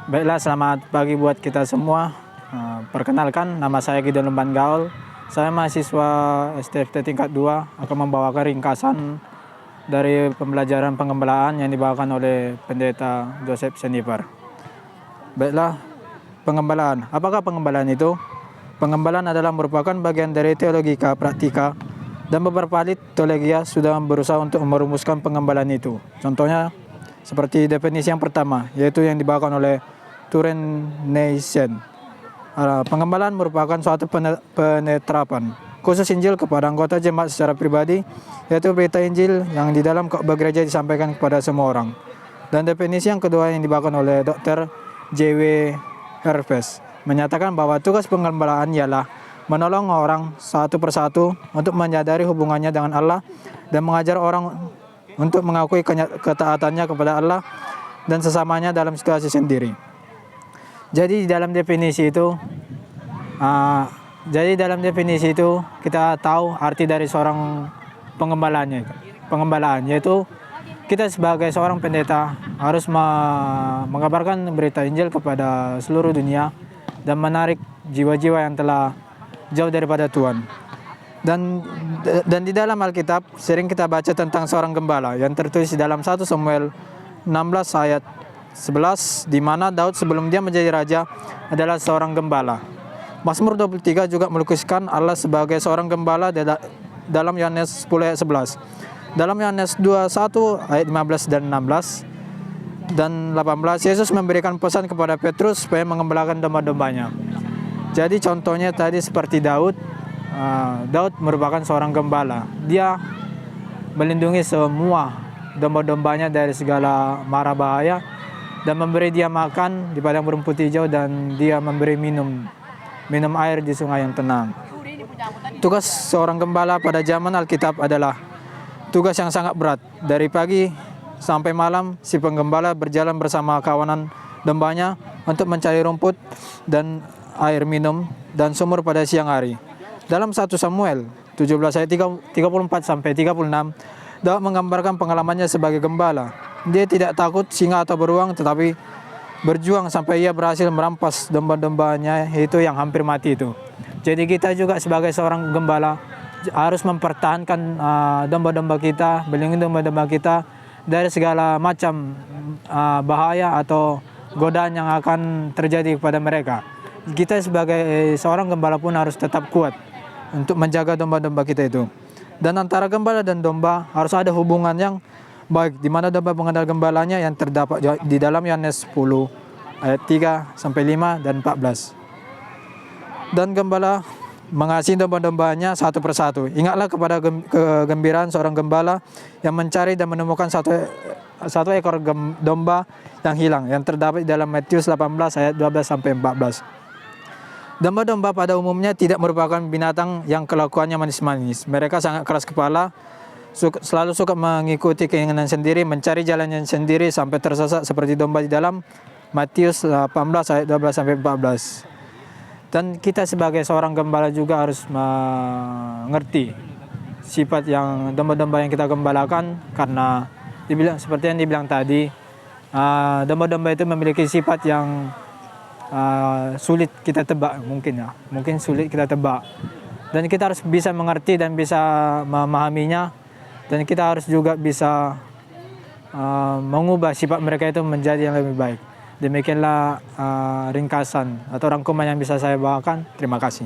Baiklah, selamat pagi buat kita semua. Perkenalkan, nama saya Gideon Lumban Gaul. Saya mahasiswa STFT tingkat 2 akan membawakan ringkasan dari pembelajaran pengembalaan yang dibawakan oleh Pendeta Joseph Senipar. Baiklah, pengembalaan. Apakah pengembalaan itu? Pengembalaan adalah merupakan bagian dari teologika praktika dan beberapa ahli teologia sudah berusaha untuk merumuskan pengembalaan itu. Contohnya seperti definisi yang pertama, yaitu yang dibawakan oleh Turen Nation. Pengembalaan merupakan suatu peneterapan khusus Injil kepada anggota jemaat secara pribadi, yaitu berita Injil yang di dalam khotbah gereja disampaikan kepada semua orang. Dan definisi yang kedua yang dibawakan oleh Dr. J.W. Herves menyatakan bahwa tugas pengembalaan ialah menolong orang satu persatu untuk menyadari hubungannya dengan Allah dan mengajar orang untuk mengakui ketaatannya kepada Allah dan sesamanya dalam situasi sendiri. Jadi dalam definisi itu kita tahu arti dari seorang pengembalaan, yaitu kita sebagai seorang pendeta harus mengabarkan berita Injil kepada seluruh dunia dan menarik jiwa-jiwa yang telah jauh daripada Tuhan. Dan di dalam Alkitab sering kita baca tentang seorang gembala yang tertulis di dalam 1 Samuel 16 ayat 11, di mana Daud sebelum dia menjadi raja adalah seorang gembala. Mazmur 23 juga melukiskan Allah sebagai seorang gembala dalam Yohanes 10 ayat 11. Dalam Yohanes 21 ayat 15 dan 16 dan 18, Yesus memberikan pesan kepada Petrus supaya mengembalakan domba-dombanya. Jadi contohnya tadi seperti Daud merupakan seorang gembala. Dia melindungi semua domba-dombanya dari segala mara bahaya dan memberi dia makan di padang berumput hijau, dan dia memberi minum air di sungai yang tenang. Tugas seorang gembala pada zaman Alkitab adalah tugas yang sangat berat. Dari pagi sampai malam si penggembala berjalan bersama kawanan dombanya untuk mencari rumput dan air minum dan sumur pada siang hari. Dalam 1 Samuel 17 ayat 34 sampai 36, Daud menggambarkan pengalamannya sebagai gembala. Dia tidak takut singa atau beruang, tetapi berjuang sampai ia berhasil merampas domba-dombanya, yaitu yang hampir mati itu. Jadi kita juga sebagai seorang gembala harus mempertahankan domba-domba kita, melindungi domba-domba kita dari segala macam bahaya atau godaan yang akan terjadi kepada mereka. Kita sebagai seorang gembala pun harus tetap kuat untuk menjaga domba-domba kita itu. Dan antara gembala dan domba harus ada hubungan yang baik, di mana domba mengenal gembalanya yang terdapat di dalam Yohanes 10 ayat 3 sampai 5 dan 14. Dan gembala mengasihi domba-dombanya satu persatu. Ingatlah kepada kegembiraan seorang gembala yang mencari dan menemukan satu ekor domba yang hilang, yang terdapat di dalam Matius 18 ayat 12 sampai 14. Domba-domba pada umumnya tidak merupakan binatang yang kelakuannya manis-manis. Mereka sangat keras kepala, selalu suka mengikuti keinginan sendiri, mencari jalannya sendiri sampai tersesat seperti domba di dalam Matius 18 ayat 12 sampai 14. Dan kita sebagai seorang gembala juga harus mengerti sifat yang domba-domba yang kita gembalakan, karena seperti yang dibilang tadi, domba-domba itu memiliki sifat yang sulit kita tebak, mungkin sulit kita tebak, dan kita harus bisa mengerti dan bisa memahaminya, dan kita harus juga bisa mengubah sifat mereka itu menjadi yang lebih baik. Demikianlah ringkasan atau rangkuman yang bisa saya bawakan. Terima kasih.